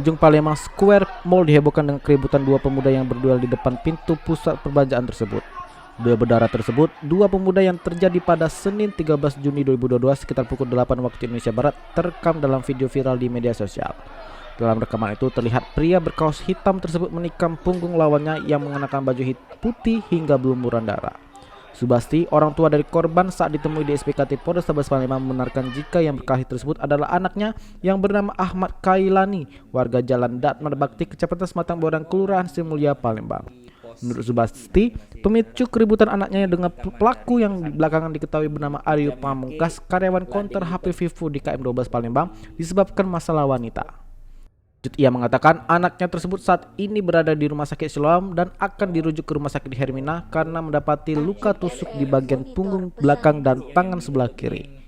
Pengunjung Palembang Square Mall dihebohkan dengan keributan dua pemuda yang berduel di depan pintu pusat perbelanjaan tersebut. Duel berdarah tersebut, dua pemuda yang terjadi pada Senin 13 Juni 2022 sekitar pukul 8 waktu Indonesia Barat terekam dalam video viral di media sosial. Dalam rekaman itu terlihat pria berkaos hitam tersebut menikam punggung lawannya yang mengenakan baju putih hingga berlumuran darah. Subasti, orang tua dari korban, saat ditemui di SPKT Polrestabes Palembang membenarkan jika yang berkelahi tersebut adalah anaknya yang bernama Ahmad Kailani, warga Jalan Datmar Bakti, Kecamatan Sematang Bodang, Kelurahan Sri Mulia, Palembang. Menurut Subasti, pemicu keributan anaknya dengan pelaku yang belakangan diketahui bernama Aryo Pamungkas, karyawan konter HP Vivo di KM12 Palembang, disebabkan masalah wanita. Ia mengatakan anaknya tersebut saat ini berada di rumah sakit Siloam dan akan dirujuk ke rumah sakit Hermina karena mendapati luka tusuk di bagian punggung belakang dan tangan sebelah kiri.